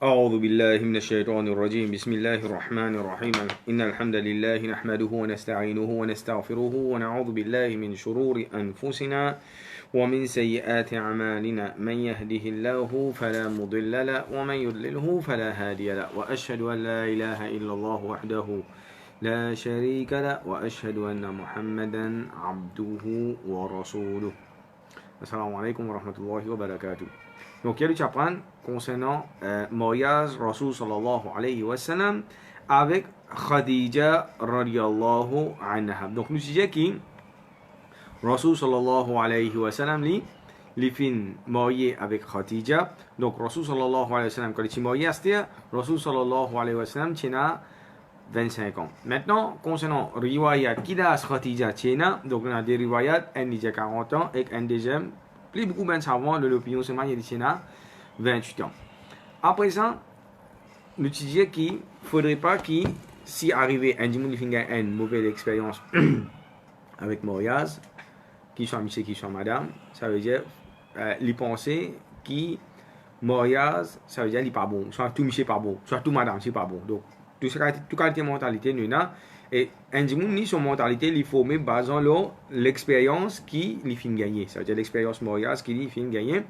أعوذ بالله من الشيطان الرجيم بسم الله الرحمن الرحيم إن الحمد لله نحمده ونستعينه ونستغفره ونعوذ بالله من شرور أنفسنا ومن سيئات أعمالنا من يهده الله فلا مضل له ومن يضلله فلا هادي له وأشهد أن لا إله إلا الله وحده لا شريك له وأشهد أن محمدا عبده ورسوله. Assalamu alaikum wa rahmatullahi wa barakatuh. Donc, il y a du chapitre concernant mariage Rasul sallallahu alayhi wa sallam avec Khadija radiyallahu anha. Donc, nous disons que Rasul sallallahu alayhi wa sallam les filles mariées avec Khadija. Donc, Rasul sallallahu alayhi wa sallam, quand il est marié, c'était Rasul sallallahu alayhi wa sallam, tient 25 ans. Maintenant, concernant riwayat qui a Khadija tient, donc on a des riwayat, un dit 40 ans et un deuxième, plus beaucoup de savants de l'opinion seulement il dit 28 ans. Après ça, nous disons qu'il ne faudrait pas qu'il, si arrivé un dimanche qui a une mauvaise expérience avec mariage, qu'il soit monsieur, qu'il soit madame, ça veut dire les pensées qui mariage, ça veut dire qu'il n'est pas bon, soit tout monsieur pas bon, soit tout madame c'est pas bon. Donc toute qualité de mentalité nous a et un dimanche ni son mentalité il faut mais basant l'expérience qui lui fait gagner, ça veut dire l'expérience mariage qui lui fait gagner.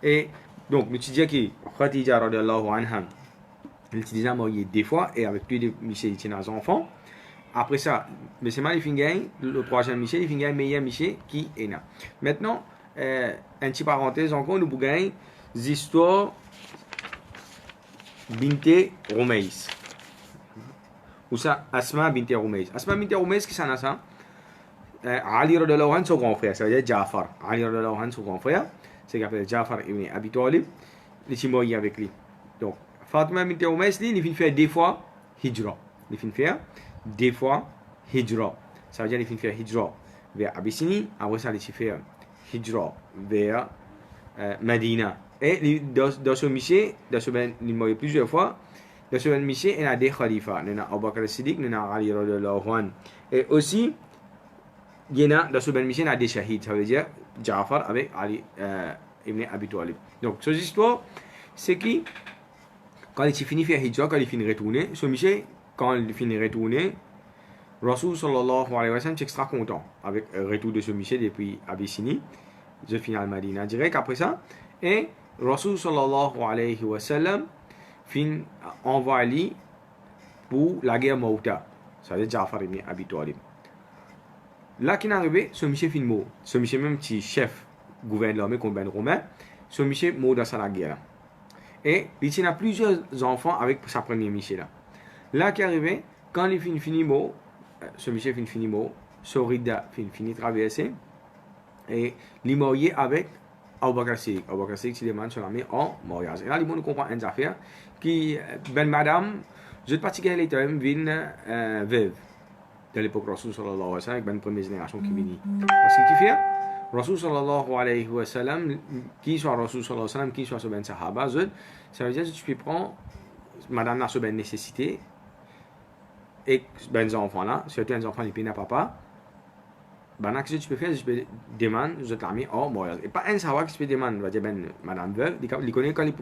Et donc nous disons que Khadija radhiyallahu anha elle était déjà mariée des fois et avec plus de monsieur il tient des enfants. Après ça, mais c'est mal il fait gagner le troisième monsieur il fait gagner meilleur monsieur qui est là. Maintenant un petit parenthèse encore nous gagner l'histoire Binte Rumays. Ou ça, Asma bint Rumays. Asma bint Rumays, qui c'est ça? Ali radhiyallahu anhu, son grand frère, ça veut dire Jafar. Ali radhiyallahu anhu, son grand frère, c'est qu'il appelle Jafar ibn Abi Talib. Il est marié avec lui. Donc, Fatima bint Rumays, il finit faire des fois Hijra. Il finit faire des fois Hijra. Ça veut dire qu'il finit faire Hijra vers Abyssinie. Après ça, il finit faire Hijra vers Medina. Et dans ce mission, dans ce ben, il est marié plusieurs fois. Dans ce mission, il y a des khalifas. Il y a Abu Bakr as-Siddiq, il y a Ali radhiyallahu anhu. Et aussi, il y a dans ce mission, il y a des shahids. Ça veut dire Jafar avec Ali ibn Abi Talib. Donc, cette histoire, c'est que quand il finit de faire hijra, quand il finit de retourner, ce mission, quand il finit de retourner, Rasul sallallahu alayhi wa sallam est extra content avec le retour de ce mission depuis Abyssinie. Je finis à Medina direct après ça. Et Rasul sallallahu alayhi wa sallam fin envoie Ali pour la guerre Mouta, ça veut dire Jafar ibn Abi Talib. Là qui est arrivé, ce monsieur fin mort. Ce monsieur même petit chef gouverneur contre Ben Romain, ce monsieur mort dans la guerre. Et il a plusieurs enfants avec sa première mission là. Là qui est arrivé, quand il finit mort, ce monsieur finit mort, Sorida finit traverser et il est marié avec Abu Bakr as-Siddiq. Abu Bakr as-Siddiq, c'est les mains sur la main en mariage. Et là, les gens comprennent une affaire qui, ben madame, je ne sais pas si elle était une veuve de l'époque Rasul sallallahu alayhi wa sallam, avec une première génération qui vient. Parce que qui fait Rasul sallallahu alayhi wa sallam, qui soit Rasul sallallahu alayhi wa sallam, qui soit ce ben sahaba, ça veut dire que tu peux prendre madame n'a ce ben nécessité et ben enfants là, surtout un enfant qui n'a papa. Ben, ce que tu peux faire, je peux demander, je te l'ai en mariage. Et pas un savoir que tu peux demander, je vais dire, ben, madame veuve, il connaît quand il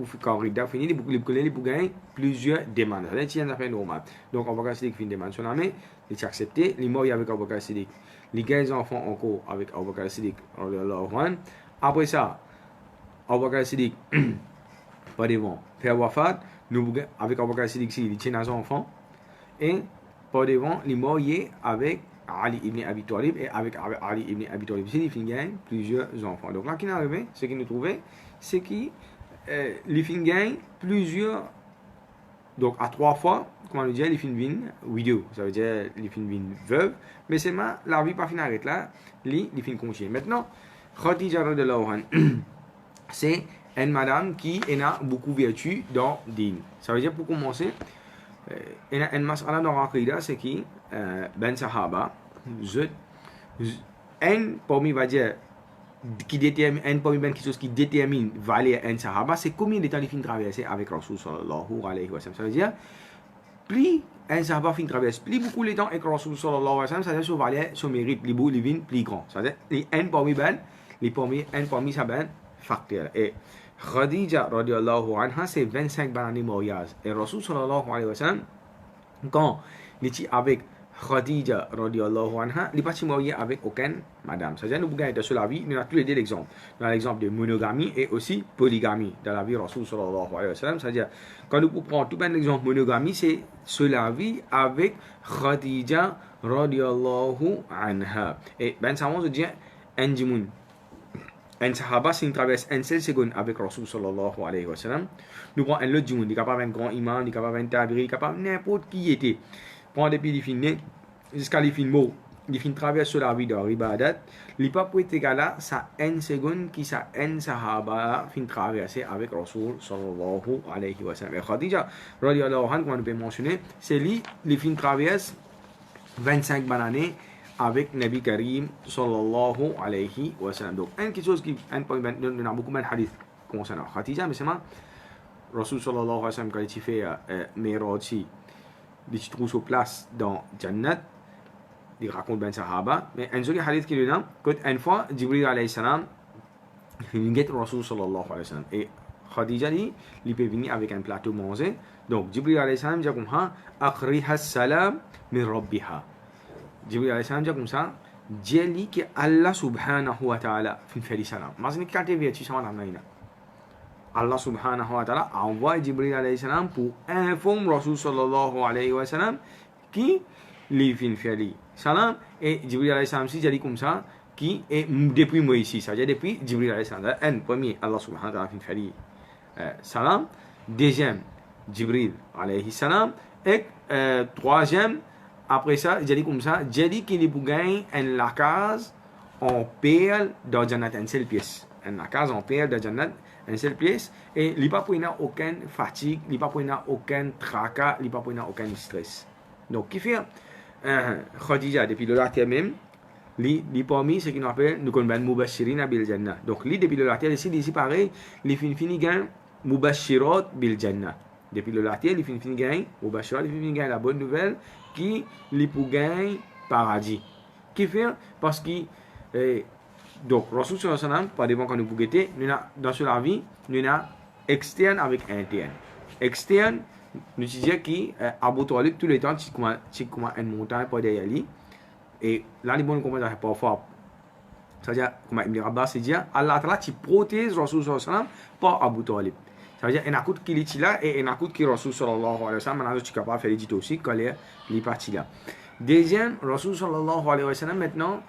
finit, il connaît pour gagner plusieurs demandes. C'est une affaire normale. Donc, Abu Bakr as-Siddiq finit demande sur la main, il est accepté, il est marié avec Abu Bakr as-Siddiq. Il gagne des enfants encore avec Abu Bakr as-Siddiq. Après ça, Abu Bakr as-Siddiq, pas devant, fait wafat, avec Abu Bakr as-Siddiq, il tient des enfants, et pas devant, il est marié avec Ali ibn Abi Talib et avec Ali ibn Abi Talib, il gagne plusieurs enfants. Donc là, qui est arrivé, ce qu'il nous trouvait, c'est qu'il gagne plusieurs, donc à 3 fois, comment le dire, il finit widow, ça veut dire il finit veuve, mais c'est la vie pas finit arrête là, il finit continue. Maintenant, Khadija radhiyallahu anha, c'est une madame qui a beaucoup de vertu dans din. Ça veut dire pour commencer, une mas'ala dans l'aqida, c'est qui ben sahaba, un parmi va dire qui détermine un parmi ben quelque chose qui détermine valeur un sahaba, c'est combien de temps il finit traverser avec Rasul sallallahu alayhi wa sallam. Ça veut dire plus un sahaba finit traverser plus beaucoup de temps avec Rasul sallallahu alayhi wa sallam, ça veut dire son valeur, son mérite, les beaux, les vins plus grand. Ça veut dire un parmi ben, un parmi ça ben facteur. Et Khadija radiallahu anha, c'est 25 années mariage. Et Rasul sallallahu alayhi wa sallam, quand il était avec Khadija radiallahu anha, il n'est pas marié avec aucune madame. C'est-à-dire, nous pouvons être sur la vie, nous avons tous les deux l'exemple. Dans l'exemple de monogamie et aussi polygamie dans la vie Rasul sallallahu alayhi wa sallam. C'est-à-dire, quand nous prenons tout un exemple monogamie, c'est sur la vie avec Khadija radiallahu anha. Et ben ça, on se dit, un sahaba, c'est une traverse un seul seconde avec Rasul sallallahu alayhi wa sallam. Nous prenons un autre jour, il est capable d'un grand imam, il est capable d'un tabiri, il est capable n'importe qui était. Prends depuis les fins jusqu'à les fins mots, les fins traverse sur la vie de Ribadat, il n'est pas pour être égal à ça un seconde qui ça un sahaba fin traverser avec Rasul sallallahu alayhi wa sallam. Et Khadija, radiallahu anha, comme on peut mentionner, c'est lui, les fins traverse 25 années avec Nabi Karim sallallahu alayhi wa sallam. Donc, quelque chose qui, on a beaucoup de hadiths concernant Khadija, mais c'est moi, Rasul sallallahu alayhi wa sallam, quand il fait Miraj, il se trouve sur place dans Jannat, il raconte ben Sahaba, mais un seul hadith qui lui donne, qu'une fois, Jibril alayhi salam, il vient Rasul sallallahu alayhi wa sallam. Et Khadija dit, il peut venir avec un plateau manger. Donc, Jibril alayhi salam dit comme ça, Aqriha salam min rabbiha. Jibril alayhi salam dit comme ça, Dieu que Allah subhanahu wa ta'ala fait salam. Mais c'est quand tu viens, tu sais pas Allah subhanahu wa ta'ala envoie Jibril alayhi salam pour informer Rasul sallallahu alayhi wa sallam qui lui fait salam. Et Jibril alayhi salam si dit comme ça, qui est depuis moi ici, c'est-à-dire depuis Jibril alayhi salam. Un premier, Allah subhanahu wa ta'ala fait salam. Deuxième, Jibril alayhi salam. Et troisième, après ça, il dit comme ça, il dit qu'il est pour gagner une la case en perle dans Jannat, une seule pièce. Une la case en perle dans Jannat, une seule pièce. Et il n'y a pas aucune fatigue, il n'y a pas aucun tracas, il n'y a pas aucun stress. Donc, qui fait Khadija, depuis le latin même, il parmi ce qu'on appelle, nous connaissons Mubashirin bil Jannah. Donc, depuis le latin, ici pareil, il finit gagne Mubashirat bil Jannah. Depuis le latin, il finit gagne Mubashirat, il finit gagne la bonne nouvelle qui li pour gagner paradis. Qui fait parce que donc Rasul sallallahu alayhi wa sallam, par devant quand nous bougeons, nous dans la vie, nous avons externe avec interne. Externe, nous disons qui Abu Talib tout le temps, c'est comme une montagne pas derrière lui. Et là, les bonnes comprennent parfois. C'est-à-dire, comme Ibn Abbas dit, Allah Ta'ala tu protèges Rasul sallallahu alayhi wa sallam par Abu Talib. C'est-à-dire, il y a un coup qui est là et il y a un coup qui est Rasul sallallahu alayhi wa sallam. Maintenant, tu es capable de faire l'édit aussi quand il est parti là. Deuxième, Rasul sallallahu alayhi wa sallam, maintenant,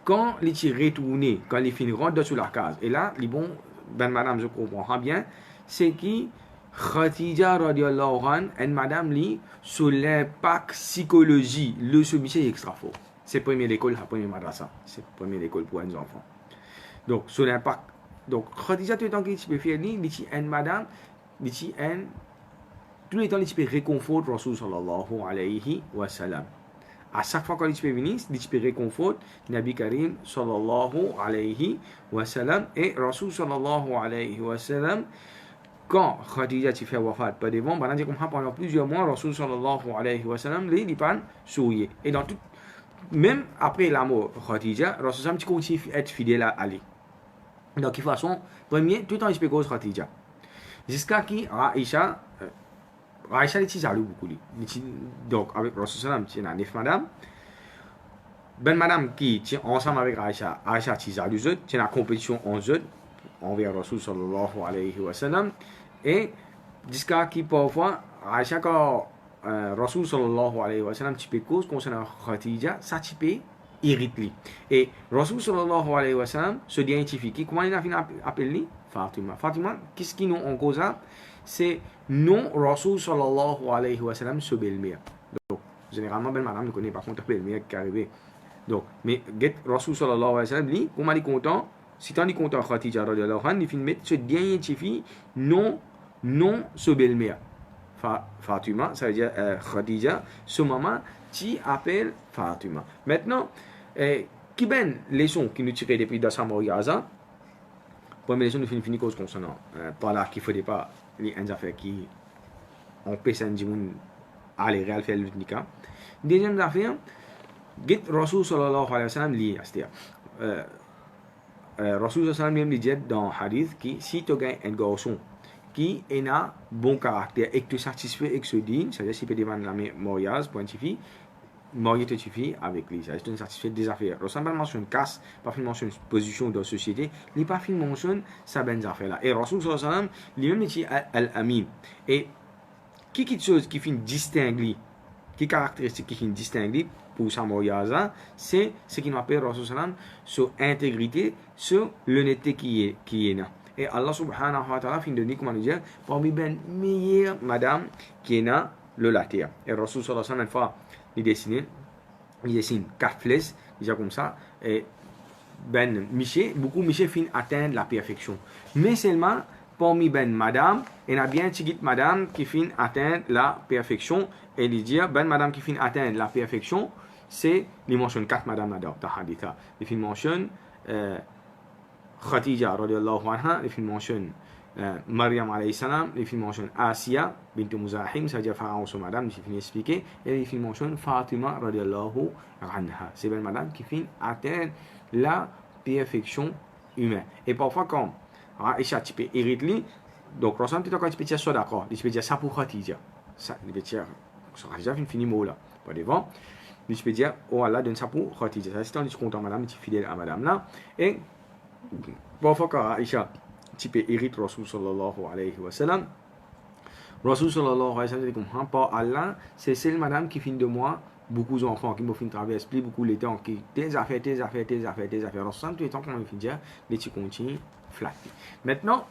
quand il est retourné, quand il finit rentre sur la case, et là, les bons, ben madame, je comprends bien, c'est qui Khadija radiallahu anha, et madame li, sur l'impact psychologie, le submission est extra fort. C'est la première école, la première madrasa. C'est la première école pour les enfants. Donc, sur l'impact. Donc, Khadija, tout le temps qu'il peut faire, il dit une madame, il dit tout le temps il peut réconforter Rasul sallallahu alayhi wa sallam. À chaque fois qu'il peut venir, il peut réconforter Nabi Karim sallallahu alayhi wa sallam et Rasul sallallahu alayhi wa sallam. Quand Khadija fait wafat, pas devant, pendant plusieurs mois, Rasul sallallahu alayhi wa sallam, il pas sourié. Et dans tout, même après la mort de Khadija, Rasul sallam continue à être fidèle à lui. Donc, de toute façon, premier, tout le temps, il peut cause Khadija. Jusqu'à qui Aïcha, Aïcha est jaloux beaucoup. Donc, avec Rasul sallam, il y a 9 madame. Ben madame qui est ensemble avec Aïcha, Aïcha est jaloux, il y a une compétition en eux, envers Rasul sallallahu alayhi wa sallam. Et jusqu'à qui parfois, Aïcha, quand Rasul sallallahu alayhi wa sallam, tu peux cause concernant Khadija, ça tu peux irriter. Et Rasul sallallahu alayhi wa sallam se identifie. Comment il a fini appeler Fatima. Fatima, qu'est-ce qui nous en cause? C'est non Rasul sallallahu alayhi wa sallam se belle-mère. Donc, généralement, belle madame ne connaît pas contre belle-mère qui est arrivée. Donc, mais Rasul sallallahu alayhi wa sallam, lui, comment il est content? Si tu es content, Khadija radiallahu anha, il finit se identifie non se belle-mère. Fatima, ça veut dire Khadija, ce maman, tu appelles Fatima. Maintenant, qui ben leçon qui nous tirait depuis dans sa Gaza? Première leçon, nous finissons cause concernant par là qu'il ne faudrait pas les affaires qui empêchent un djimoun à aller réel faire le nika. Deuxième affaire, Rasul sallallahu alayhi wa sallam, c'est-à-dire Rasul sallam même dit dans hadith que si tu gagnes un garçon qui a bon caractère et que tu es satisfait et que tu digne, c'est-à-dire si tu peux demander la mariage pour une fille, marier te suffit avec lui, c'est-à-dire que tu es satisfait des affaires. Rasul pas mentionne casse, pas mentionne position dans la société, il pas mentionne ça ben affaires là. Et Rasul sallam lui-même dit al-amin. Et quelque chose qui fait distinguer, qui caractéristique qui fait distinguer pour sa mariage, c'est ce qu'on appelle Rasul sallam sur intégrité, sur l'honnêteté qui est là. Et Allah subhanahu wa ta'ala fin de dire, comment dire, parmi ben meilleure madame qui est là, le latia. Et Rasul sallallahu alayhi wa sallam, il dessine 4 flèches, déjà comme ça, et ben beaucoup Miché fin atteindre la perfection. Mais seulement, parmi ben madame, il y a bien une madame qui fin atteindre la perfection, et il dit, ben madame qui fin atteindre la perfection, c'est, il mentionne 4 madame dans le hadith. Il mentionne, Khadija radiallahu anha, il mentionne Maryam alayhi salam, il mentionne Asiya bint Muzahim, c'est-à-dire Pharaon son madame, il finit expliquer, et il mentionne Fatima radiallahu anha. C'est bien madame qui finit atteindre la perfection humaine. Et parfois quand Aisha tu peux hériter, donc Rasul quand tu peux dire ça d'accord, il peut dire ça pour Khadija. Ça, il peut dire Khadija finit mot là, pas devant. Il peut dire oh Allah donne ça pour Khadija. C'est un discours madame, tu es fidèle à madame là. Et parfois quand Aisha tu peux hériter Rasul sallallahu alayhi wa sallam, Rasul sallallahu alayhi wa sallam dit comme par Allah, c'est celle madame qui finit de moi beaucoup d'enfants qui me font traverser plus beaucoup les temps qui tes affaires Rasul tout le temps qu'on me fait dire les tu continues flatter. Maintenant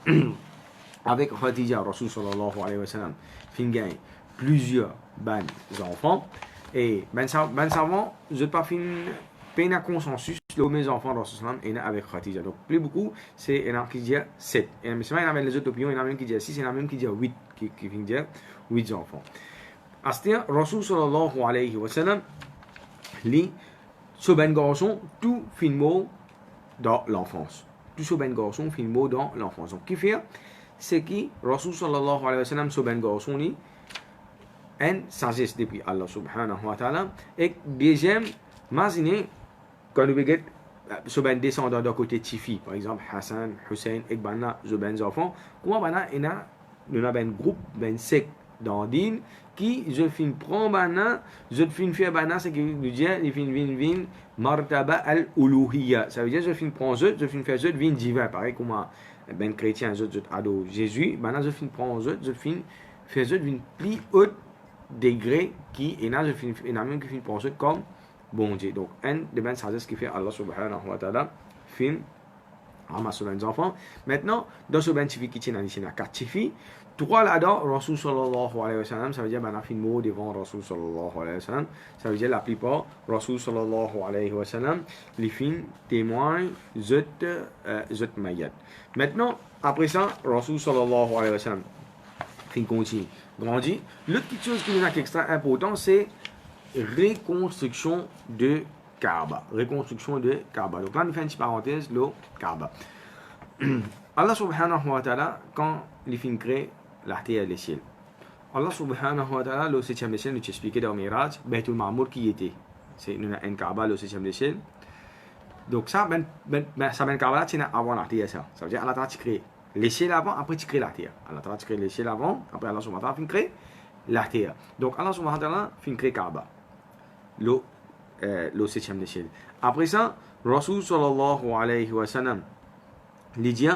avec Khadija Rasul sallallahu alayhi wa sallam fin gagne plusieurs ban enfants et ben savant je pas fin peine à consensus le mes enfants Rasul sallam et avec Khadija, donc plus beaucoup c'est un qui dit 7 et mais il y en a les autres opinions, il y en a même qui dit 6, il y en a même qui dit 8 qui fin dire 8 enfants. Astia Rasul sallallahu alayhi wa sallam li ce ben garçon tout filmo dans l'enfance, tout ce ben garçon filmo dans l'enfance. Donc qui fait c'est qui Rasul sallallahu alayhi wa sallam ce ben garçon li en sagesse depuis Allah subhanahu wa ta'ala. Et deuxième imaginez quand nous regardons ce ben descendant d'un côté Tifi, par exemple Hassan, Hussein et bana ce ben enfants, comment bana nous avons un groupe ben sec dans din qui je fin prend bana, je fin faire bana, c'est que nous dit il fin vin martaba al uluhiyya, ça veut dire je fin prend je fin faire je vin divin, pareil comme ben chrétien je ado Jésus, bana je fin prend je fin faire je vin plus haut degré qui et là je fin et même qui fin prend je comme bon Dieu. Donc un des ben sagesse qui fait Allah subhanahu wa ta'ala fin ramasse les enfants. Maintenant dans ce ben tifi qui tient dans les 4 tifi, 3 là-dedans, Rasul sallallahu alayhi wa sallam, ça veut dire ben a fait mot devant Rasul sallallahu alayhi wa sallam, ça veut dire la plupart Rasul sallallahu alayhi wa sallam les fins témoignent zut mayat. Maintenant après ça Rasul sallallahu alayhi wa sallam fin continue grandit. L'autre petite chose qui nous est extra important, c'est reconstruction de Kaaba. Reconstruction de Kaaba. Donc là, nous faisons une petite parenthèse, le Kaaba. Allah subhanahu wa ta'ala, quand il finit créer la terre et les ciels, Allah subhanahu wa ta'ala, le 7e ciel, nous expliqué dans le Miraj, Baytul Ma'mour qui était. C'est un Kaaba, le 7e ciel. Donc ça, ça Kaaba là, c'est avant la terre. Ça veut dire Allah ta'ala, tu crées les ciels avant, après tu crées la terre. Allah ta'ala, tu crées les ciels avant, après Allah subhanahu wa ta'ala, finit créer la terre. Donc Allah subhanahu wa ta'ala, finit créer Kaaba. Le 7e ciel. Après ça, Rasul sallallahu alayhi wa sallam lui dit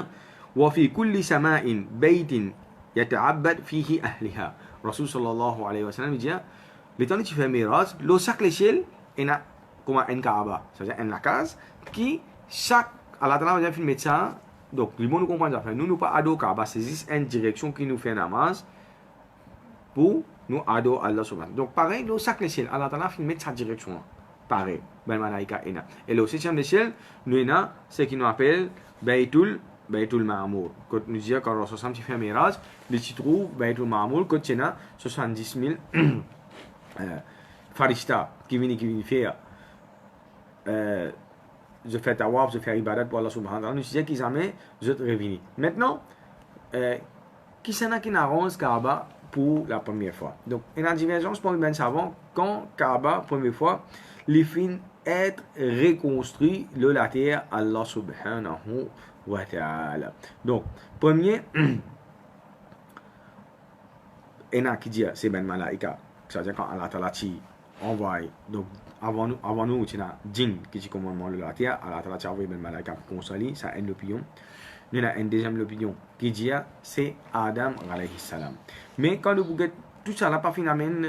wa fi kulli sama'in baytin yata'abbad fihi ahliha. Rasul sallallahu alayhi wa sallam lui dit le temps que tu fais Miraj, le chaque ciel il a comme un Kaaba, c'est-à-dire une case qui chaque Allah Ta'ala va faire mettre ça. Donc le monde comprend ça. Nous pas ado Kaaba, c'est juste une direction qui nous fait namaz pour nous ado Allah subhanahu. Donc pareil, le chaque ciel Allah Ta'ala fait mettre sa direction. Pareil, ben malaika ena. Et le 7e ciel, nous ena, ce qui nous appelle Baytul Ma'mour. Quand nous disons quand Rasul sallam fait Miraj, il se trouve Baytul Ma'mour, quand il y a 70 000 farishta qui viennent faire je fais tawaf, je fais ibadat pour Allah subhanahu wa ta'ala. Nous disons qu'ils amènent, je reviens. Maintenant, qui s'en qui n'arrange Kaaba pour la première fois. Donc, il y a une divergence pour les savants quand Kaaba, première fois, les fins être reconstruit le la terre Allah subhanahu wa ta'ala. Donc, premier, ena qui dit c'est ben malaika. C'est-à-dire quand Allah Ta'ala envoie, donc avant nous, c'est un djinn qui dit commandement de la terre, Allah Ta'ala a envoyé ben malaika pour consoler, ça a une opinion. Nous avons une deuxième opinion qui dit c'est Adam alayhi salam. Mais quand nous regardons tout ça, n'a pas finalement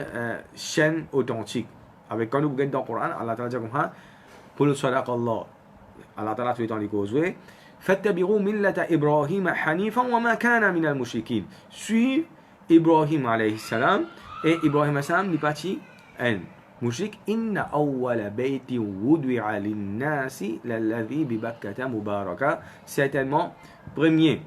chaîne authentique. Avec quand nous regardons dans le Coran, Allah Ta'ala dit comme ça, pour le sadaq Allah, Allah Ta'ala tout dans les causes. فاتبعوا ملة إبراهيم حنيفا وما كان من المشركين. Suivez Ibrahim alayhi salam et Ibrahim alayhi salam n'est parti un mushrik. Inna awwala bayti wudi'a lin-nasi lalladhi bi Bakkata mubaraka. Certainement premier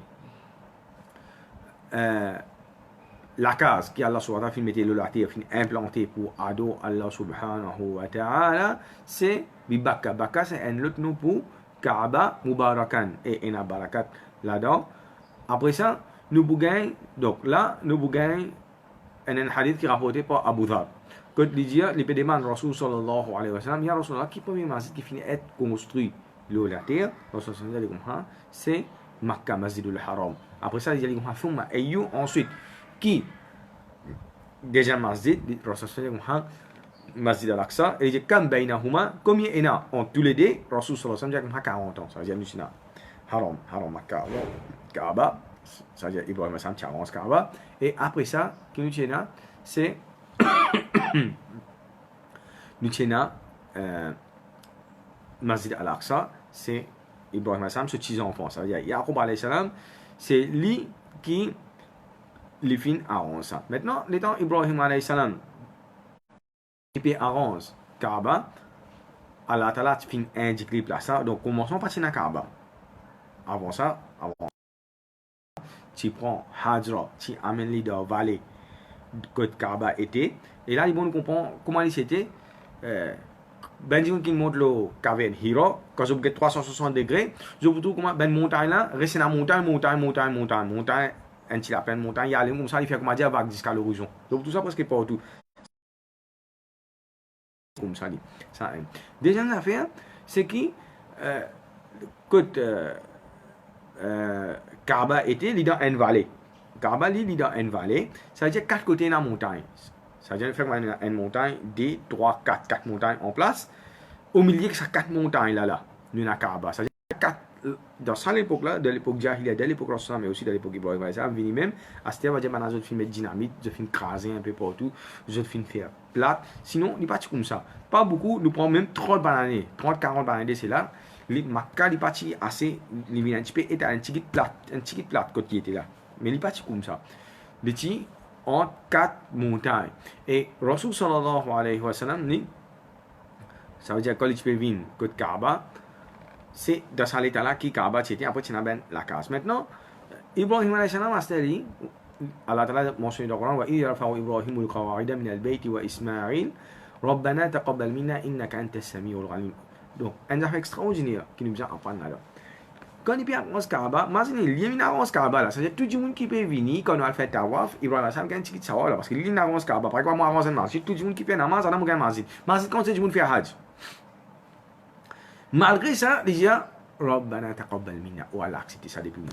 la case qui Allah subhanahu wa ta'ala mettait le terre implanté pour ado Allah subhanahu wa ta'ala, c'est bi Bakka. Bakka c'est un autre nom pour Kaaba Mubarakan et ena barakat là-dedans. Après ça, nous bougain, donc là, nous bougain un hadith qui est rapporté par Abu Dhar. Quand il dit, les pédémans Rasul sallallahu alayhi wa sallam, il y a Rasulullah qui premier masjid qui finit être construit le la terre, Rasul sallallahu alayhi wa sallam, c'est Makkah, Masjidul Haram. Après ça, il dit, et ensuite, qui déjà masjid, Rasul sallallahu alayhi wa sallam, Masjid al-Aqsa, et il dit, comme bainahuma, combien il y en a en tous les deux, Rasul sallallahu alayhi wa sallam, 40 ans, ça veut dire, nous sommes Haram, Makkah, Kaaba, ça veut dire Ibrahim Hassan qui avance Kaaba. Et après ça, qui nous tient, c'est nous tient Masjid al-Aqsa, c'est Ibrahim Hassan, ce petit enfant. Ça veut dire Yaqub alayhi salam, c'est lui qui les fin arrange ça. Maintenant, l'étant Ibrahim alayhi salam, qui peut arranger Kaaba, Allah Ta'ala fin indique les places. Donc, commençons par la Kaaba. Avant ça, tu prends Hajra, tu amènes les dans la vallée que Kaaba était. Et là, ils vont comprendre comment il c'était. Ben, qui monte le caverne Hira, quand je regarde 360 degrés, je vous trouve comment ben montagne là, rester dans la montagne, un petit lapin de montagne, il y a comme ça, il fait comme dire vague jusqu'à l'horizon. Donc tout ça presque partout. Comme ça, ça. Deuxième affaire, c'est que Kaaba était dans une vallée. Kaaba est dans une vallée, ça veut dire 4 côtés de la montagne. Ça veut dire faire une montagne, 2, 3, 4 montagnes en place. Au milieu de ces 4 montagnes là, nous avons Kaaba. Ça veut dire 4, dans cette époque-là, de l'époque Jahiliya, de l'époque Rasul, mais aussi de l'époque Ibrahim, ça venu même, à cette époque, je vais mettre dynamite, je vais craser un peu partout, je vais faire plate. Sinon, il n'est pas comme ça. Pas beaucoup, nous prenons même 30 bananes, 30-40 bananes, c'est là. Les Makkah, il est parti assez, il est un petit peu état, un petit plate quand il était là. Mais il n'est pas comme ça. Il est en 4 montagnes. Et Rasul sallallahu alayhi wa sallam dit, ça veut dire que quand il vient côté Kaaba, c'est dans cet état-là qui Kaaba c'était après tu as la case. Maintenant, Ibrahim alayhi salam a dit, Allah Ta'ala mentionne dans le Coran, wa idh yarfa'u Ibrahim al-qawa'ida min al-bayt wa Ismaïl, Rabbana taqabbal minna innaka antas samiul alim. Donc, un affaire extraordinaire qui nous vient apprendre là. Quand il peut arranger Kaaba, imaginez, il y a une Kaaba là. C'est-à-dire tout le monde qui peut venir, quand on a fait Tawaf, Ibrahim a fait un petit savoir là. Parce qu'il y a une Kaaba. Par exemple, moi, arranger un masjid, tout le monde qui peut namaz, on a un masjid. Masjid, quand tout le monde fait Hajj. Malgré ça, il dit, Rabbana taqabbal minna. Ou Allah accepte ça depuis moi.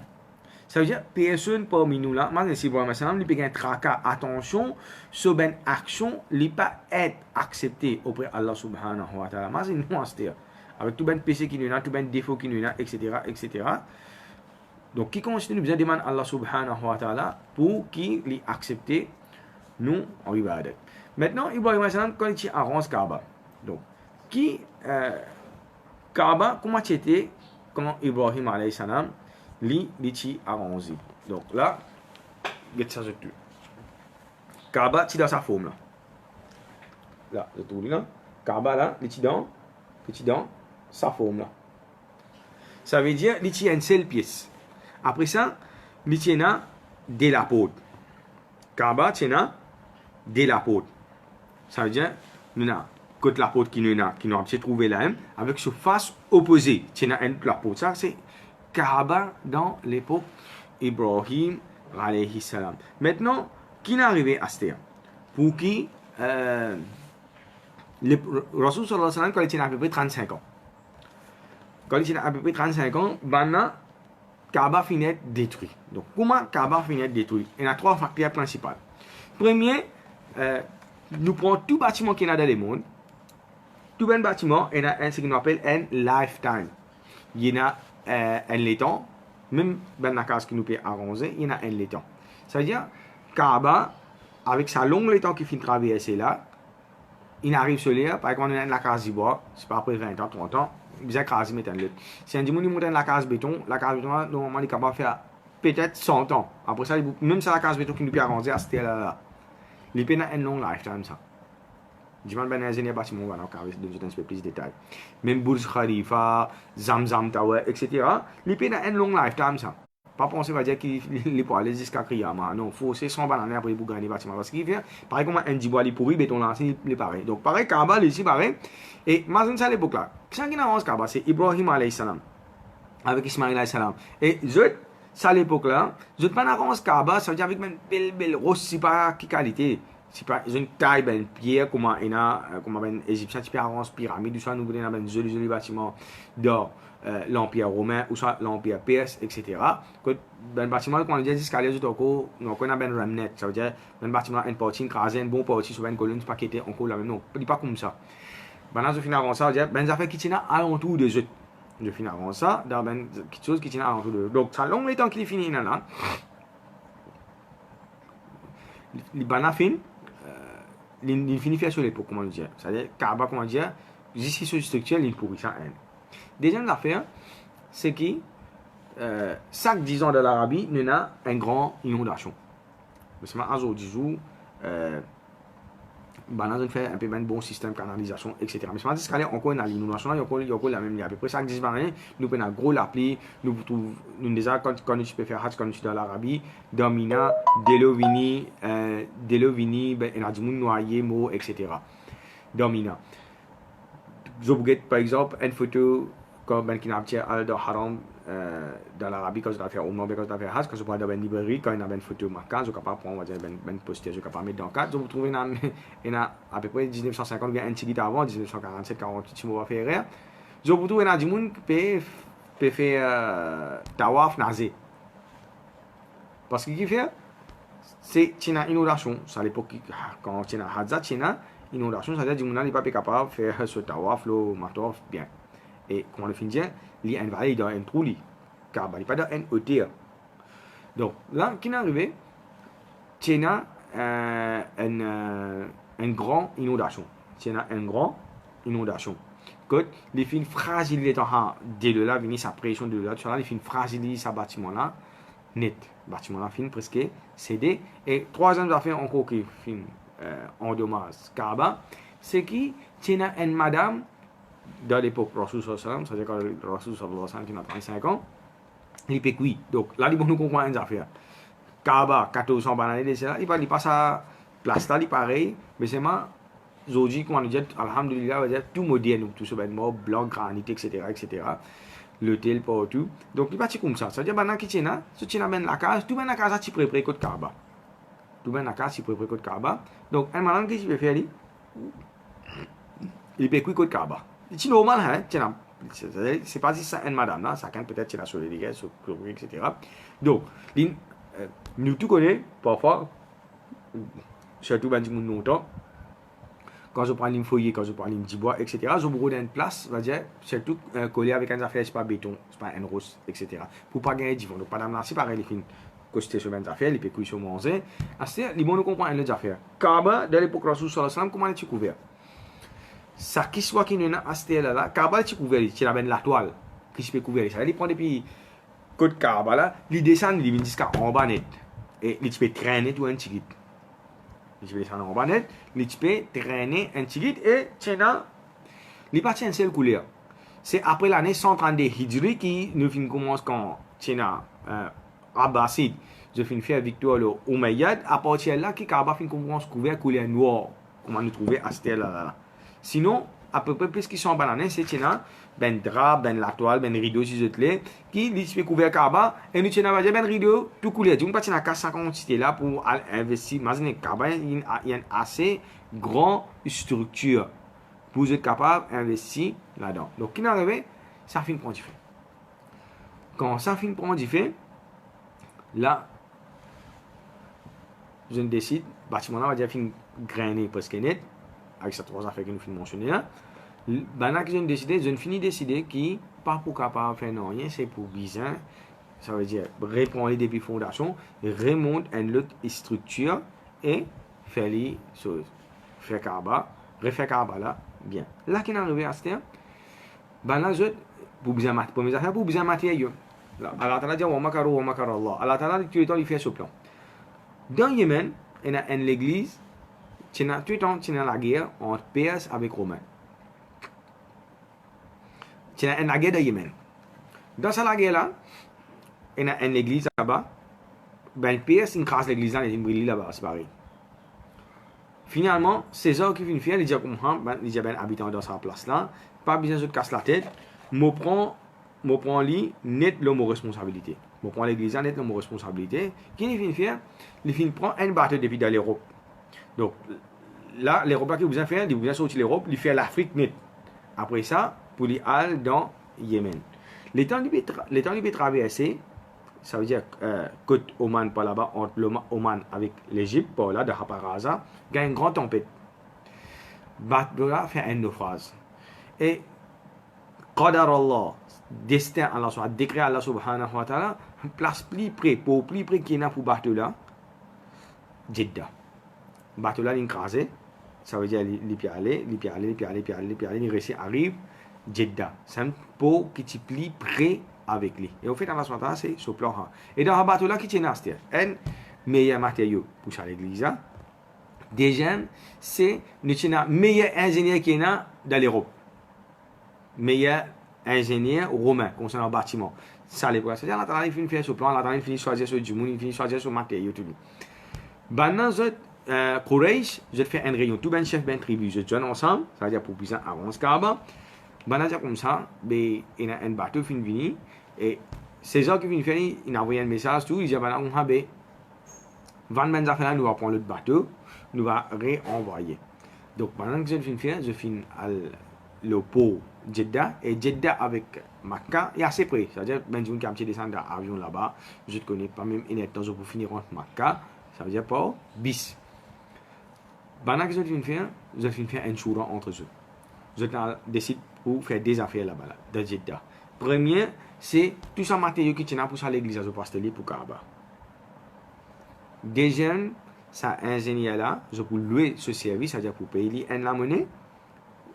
Ça veut dire, personne parmi nous là, maintenant, si Ibrahim a fait un tracas, attention, ce ben action, il ne pas être accepté auprès d'Allah subhanahu wa ta'ala. Mais c'est une monster. Avec tout ben péché qui nous a, tout ben défaut qui nous a, etc., etc. Donc, qui continue, nous demande Allah subhanahu wa ta'ala pour qu'il accepte nous en ibadat. Maintenant, Ibrahim alayhi salam, quand il arrange Kaaba. Donc, qui, Kaaba, comment c'était, comment Ibrahim alayhi salam, li arrangé. Donc là, regarde ça, je tue. Kaaba, c'est dans sa forme là. Là, je trouve là. Kaaba là, il dans sa forme là. Ça veut dire qu'il y a une seule pièce. Après ça, il y a de la porte. Kaaba, il y a de la porte. Ça veut dire, nous avons côté la porte qui nous a trouvé là, avec sa face opposée. Il y a une porte. Ça, c'est Kaaba dans l'époque Ibrahim alayhi salam. Maintenant, qui est arrivé à cette terre? Pour qui Le Rasul sallallahu alayhi wa sallam, quand il était à peu près 35 ans. Quand il était à peu près 35 ans, maintenant, Kaaba finit d'être détruit. Donc, comment Kaaba finit d'être détruit? Il y a trois facteurs principaux. Premier, nous prenons tout bâtiment qui est dans le monde. Tout bon bâtiment, il y a ce qu'on appelle un lifetime. Il y a un laiton, même dans la case qui nous peut arranger, il y a un laiton. Ça veut dire, Kaaba, avec sa longue laiton qui finit de traverser là, il arrive sur l'air, par exemple, on est dans la case d'Ivoire, c'est pas après 20 ans, 30 ans, il y a quasi mettre un lit. Si un dimanche, il monte dans la case béton, normalement, il est capable de faire peut-être 100 ans. Après ça, même si la case béton qui nous peut arranger à ce là, il peut avoir un long lifetime, ça. Dimanche, ben, ingénieur bâtiment, on va donner un peu plus de détails. Même Burj Khalifa, Zamzam Tower, etc., il peut avoir un long lifetime, ça. Pas penser va dire qu'il peut aller jusqu'à Kriyama. Non, il faut aussi 100 bananes après pour gagner le bâtiment. Parce qu'il fait, pareil comme un dibois, il pourri, béton là, c'est pareil. Donc, pareil, Kaaba, ici, pareil. Et, imagine ça à l'époque là. Qui est-ce qui avance Kaaba? C'est Ibrahim alayhi salam. Avec Ismaïl alayhi salam. Et, ça à l'époque là, je ne pas avance Kaaba, ça veut dire avec une belle rose, c'est pas qui qualité. C'est pas une taille, ben pierre, comme un égyptien, tu peux avancer pyramide, ou soit nous voulons un joli bâtiment d'or. L'Empire romain ou soit l'Empire perse, etc. Dans le bâtiment, quand on dit escalier, on a un remnet. Ça veut dire, dans le bâtiment, une partie, une crasée, une bonne partie sur une colonne, pas qui était encore la même. Non, pas comme ça. Maintenant, je finis avant ça, je dis, ben, ça fait qu'il tient alentour de eux. Je finis avant ça, dans quelque chose qui tient alentour de eux. Donc, ça long le temps qu'il finit là. Il finit, il finit faire sur l'époque, comment dire. C'est-à-dire, Kaaba, comment dire, jusqu'ici sur structure, il pourrit ça. Deuxième affaire, c'est que chaque 10 ans de l'Arabie, il y a une grande inondation. Mais à jour 10 jours, on fait un peu un bon système de canalisation, etc. Mais c'est pas encore une inondation, il y a la même. À peu près chaque 10 ans, nous prenons un gros l'appli, nous déjà quand tu peux faire Hajj, quand tu es dans l'Arabie, dans Mina, Delovini, ben, il y a du monde noyé, mort, etc. Dans Mina. Je vous par exemple une photo quand ben qui n'a pas al haram dans l'Arabie quand je dois faire au moment quand je dois faire Hajj quand je prends dans une librairie quand il y a une photo marquante je suis capable prendre on va dire ben poster je suis capable mettre dans cadre je vous trouve à peu près 1950 bien un petit peu avant 1947 48 si on va faire je vous trouve du monde peut faire tawaf nazé parce qu'il fait c'est une inondation à l'époque quand tu as Hajj inondation, c'est-à-dire que les n'est pas capable de faire ce tawaf, le mataf, bien. Et comment le finit, il y a une vallée dans un trou, car il n'y a pas d'un hauteur. Donc, là, qui est arrivé, il y a une grande inondation. Il y a une grande inondation. Quand les filles fragilisent dès là, venir sa pression de là, les filles fragilisent ce bâtiment-là, net. Le bâtiment-là finit presque cédé. Et troisième affaire encore qui finit. En dommage Kaaba, c'est qui tient une madame dans l'époque Rasul sallallahu alayhi wa sallam, c'est-à-dire quand Rasul sallallahu alayhi wa sallam qui a 35 ans, il peut cuire. Donc là, il nous comprend une affaire. Kaaba, 1400 bananes, il passe à place là, il pareil, mais c'est moi, aujourd'hui, comment on dit, alhamdulillah, on va dire tout moderne, tout ce bâtiment blanc, granit, etc., etc. L'hôtel partout. Donc il pas comme ça. C'est-à-dire maintenant qui tient là, tu tiens la case, tout la case, tu prépares côté Kaaba. Tout bien la case, tu prépares côté Kaaba. Donc un malin qui peut faire il peut cuire côté Kaaba. C'est normal, hein, c'est pas si ça une madame là, ça quand peut-être la sur les dégâts, sur etc. Donc, nous tout connaissons parfois, surtout quand nous longtemps, quand je prends une feuille, quand je prends une petit bois, etc. Je me une place, va dire, surtout collé avec un affaire, c'est pas béton, c'est pas un rose, etc. Pour pas gagner du vent. Donc, madame là, c'est pareil, les films. Costé sur une affaire, il peut cuire sur manger. C'est les bons comprendre les affaires. Kaaba, de l'époque Rasul sallallahu alayhi wa sallam, comment est-il couvert? Ça qui soit qui n'est pas à là, Kaaba est couvert, c'est la toile qui peut couvrir ça. Il prend depuis côté Kaaba là, il descend, il vient jusqu'à en bas net. Et il peut traîner tout un petit guide. Il peut descendre en bas net, il peut traîner un petit guide et tiens, il pas une seule couleur. C'est après l'année 132 Hijri qui nous commence quand tiens Abbasid, je finis faire victoire le Umayyad, à partir de là, qui Kaaba fin commence couvert couleur noire, comment nous trouver à cette là. Sinon, à peu près plus qu'ils sont bananés, c'est tiens, ben drap, ben la toile, ben rideau, si je te l'ai, qui dit fait couvert Kaaba, et nous tiens ben rideau, tout couleur. Donc, pas tiens 450 quantité là pour investir. Imaginez, Kaaba, il y a une assez grande structure. pour être capable d'investir là-dedans. Donc, qui n'arrive, ça finit prendre du fin. Quand ça finit prendre du fin, là, je décide, bâtiment là, on va dire, fin grainer presque net, avec ces trois affaires que nous finissons mentionner là. Maintenant que je décide, je finis décider qui, pas pour capable faire rien, c'est pour bien, ça veut dire, reprendre les débuts fondation, remonter une autre structure et faire les choses. Faire Kaaba, refaire Kaaba là, bien. Là, qui est arrivé à ce temps, ben là, pour bien matériaux. Allah Ta'ala dit, wa makaru wa makar Allah. Allah Ta'ala dit, tout le temps, il fait ce plan. Dans Yémen, il y a une église, tout le temps, il y a la guerre entre Perses avec Romains. Il y a une guerre de Yémen. Dans cette guerre-là, il y a une église là-bas. Ben, Perse, il crase l'église là, il brille là-bas, c'est pareil. Finalement, César qui vient faire, il dit comme il y a un habitant dans sa place là, pas besoin de casser la tête, je prends lui net l'homme responsabilité. Je prends l'église net l'homme responsabilité. Qui vient faire, il vient prendre un bateau depuis dans l'Europe. Donc là, l'Europe qui vous a fait, il vous a sorti l'Europe, il fait l'Afrique net. Après ça, pour lui aller dans Yémen. Les temps il peut traverser, ça veut dire côte Oman par là-bas, entre Oman avec l'Égypte, par là, de Haparaza, il y a une grande tempête. Bateau là fait un naufrage. Et Qadar Allah, destin Allah, soit décret Allah subhanahu wa ta'ala, place plus près, pour plus près qu'il y a pour bateau là, Jeddah. Bateau là, il est écrasé, ça veut dire il peut aller, il reste arrive, Jeddah. C'est un pot qui est plus près avec lui. Et au fait, Allah subhanahu wa ta'ala, c'est ce plan. Et dans le bateau là, qui tient un meilleur matériau pour ça l'église. Deuxième, c'est le meilleur ingénieur qui est dans l'Europe. Meilleur ingénieur romain concernant le bâtiment. Ça, les c'est-à-dire, Allah il finit faire ce plan, Allah il finit choisir ce du monde, il finit choisir ce matériau. Tout. Maintenant, Quraysh, je fais une réunion, tout ben chef, ben tribu, je joins ensemble, ça veut dire pour puissant avance Kaaba. Maintenant, comme ça, il y a un bateau qui vient et César qui vient faire, il a envoyé un message, tout, il dit, on va Van Benzafela nous va prendre le bateau, nous va réenvoyer. Donc, pendant que je finis faire, je finis le port Jeddah et Jeddah avec Makkah est assez près. C'est-à-dire, ben qui a un petit descendre d'avion là-bas, je ne connais pas même une temps pour finir entre Makkah, ça veut dire pas bis. Pendant que je finis faire un choura entre eux. Je décide pour faire des affaires là-bas, de Jeddah. Premier, c'est tout ça matériau qui tient pour ça l'église à Pasteur pour Kaaba. Deuxième, ça ingénieur là, je peux louer ce service, c'est-à-dire pour payer la monnaie,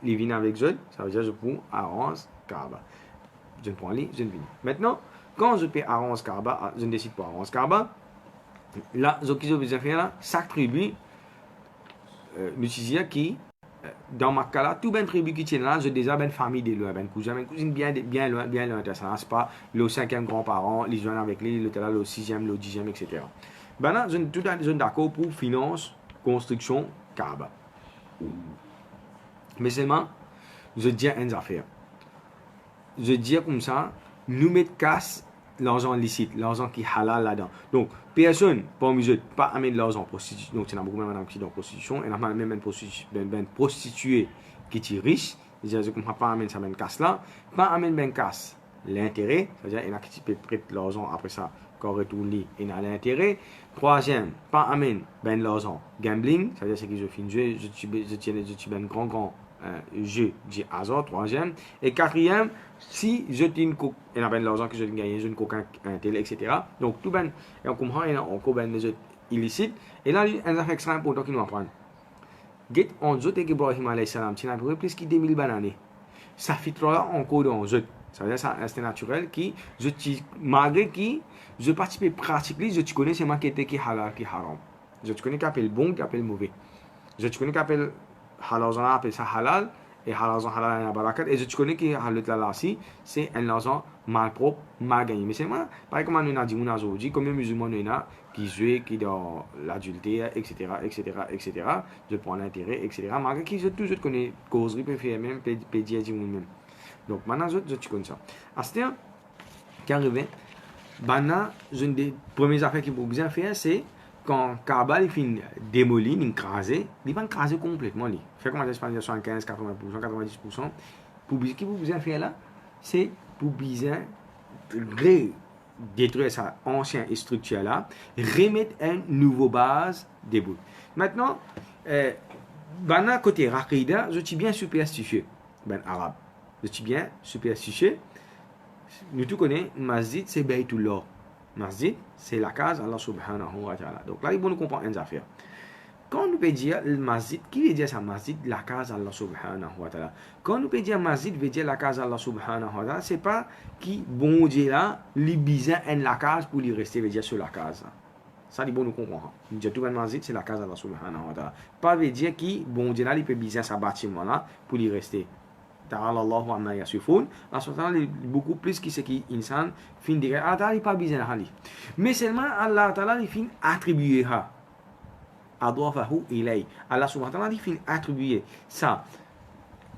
il vient avec eux, ça veut dire je peux arranger Kaaba. Je ne prends lui, je ne viens. Maintenant, quand je paye arranger Kaaba, je ne décide pas arranger Kaaba. Là, ce que je vais faire là, chaque tribu, l'utiliser qui, dans ma cas là, tout ben tribu qui tient là, je déjà ben famille de loin, ben cousine bien loin, ça c'est pas le 5e grand-parent, les jeunes avec lui, le 6e, le 10e, etc. Maintenant, je suis d'accord pour finance, construction, Kaaba. Mais seulement, je dis une affaire. Je dis comme ça, nous mettons casse l'argent licite, l'argent qui est halal là-dedans. Donc, personne, parmi eux, pas amener l'argent en prostitution. Donc, il y a beaucoup de gens qui sont dans la prostitution. Il y a même une prostituée qui est riche. Je ne comprends pas amener ça, une casse là. Pas amener une casse. L'intérêt, c'est-à-dire, il y a qui peut prêter l'argent après ça. Quand retourne il a l'intérêt. Troisième, pas amener ben l'argent gambling, c'est-à-dire c'est que je finis jouer, je tiens un grand jeu de hasard. Troisième et quatrième, si je tiens une coque, il y a ben l'argent que je gagne, je ne coquin un télé, etc. Donc tout ben et on comprend il y a encore ben des jeux illicites et là un affaire extrêmement important qui nous apprend. Get on jeu que Ibrahim alayhi salam, tu n'as pas plus que 2000 bananes. Ça fit là encore dans jeu. Ça veut dire ça c'est naturel qui malgré qui je participe pratiquement, je connais c'est marqué qui halal qui haram. Je connais qui appelle bon qui appelle mauvais. Je connais qui appelle halal on appelle ça halal et halal on halal et barakat et je connais qui halal là aussi c'est un argent mal propre mal gagné. Mais c'est moi pareil comme on a dit on a aujourd'hui comme les musulmans on a qui jouent qui dans l'adultère etc. Je prends l'intérêt etc. Malgré qui je toujours connais causerie peut faire même peut dire même. Donc maintenant je connais ça. À ce qui arrive, maintenant, une des premières affaires qu'il faut bien faire, c'est quand Kaaba il fin démoli, il crasé, il va crasé complètement. Il fait comment ça se passe 75, 80%, 90%. Pour ce qui vous besoin faire là, c'est pour besoin détruire sa ancienne structure là, remettre une nouvelle base debout. Maintenant, ben côté Raqida, je suis bien superstitieux, ben arabe. Je suis bien superstitieux. Nous tous connaissons, Masjid c'est Baytullah. Masjid c'est la case Allah subhanahu wa ta'ala. Donc là, il faut nous comprendre une affaire. Quand nous peut dire le masjid, qui veut dire ça masjid? La case Allah subhanahu wa ta'ala. Quand nous peut dire masjid, veut dire la case Allah subhanahu wa ta'ala, c'est pas qui bon Dieu là, les besoin en la case pour lui rester, veut dire sur la case. Ça, il faut nous comprendre. Nous disons tout le masjid, c'est la case Allah subhanahu wa ta'ala. Pas veut dire qui bon Dieu là, il peut besoin sa bâtiment là pour lui rester. Ta'ala Allahu amma yasifun. Allah subhanahu wa ta'ala, beaucoup plus qui c'est qui insan, fin dire, Allah ta'ala, il pas besoin de mais seulement Allah ta'ala, il fin attribuer ha. Adwafahu ilay. Allah subhanahu wa ta'ala, il fin attribuer ça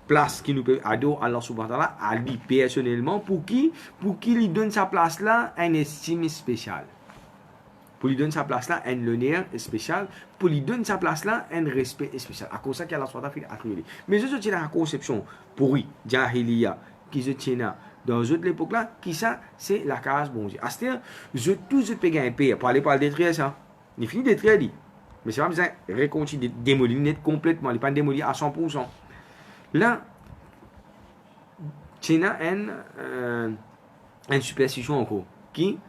place qui nous peut ado Allah subhanahu wa ta'ala à lui personnellement pour qui lui donne sa place là un estime spécial. Pour lui donner sa place là un honneur spécial, pour lui donner sa place là un respect spécial. À cause ça qu'Allah subhanahu wa ta'ala attribué. Mais je tiens la conception pourri, jahiliya qui se tient dans cette époque là, qui ça c'est la case bon Dieu. C'est-à-dire je tout je peux gagner payer pour aller par détruire ça. Il finit de détruire dit. Mais c'est pas besoin de reconstruire, démolir net complètement, il n'est pas démoli à 100%. Là, il y a une superstition encore, qui,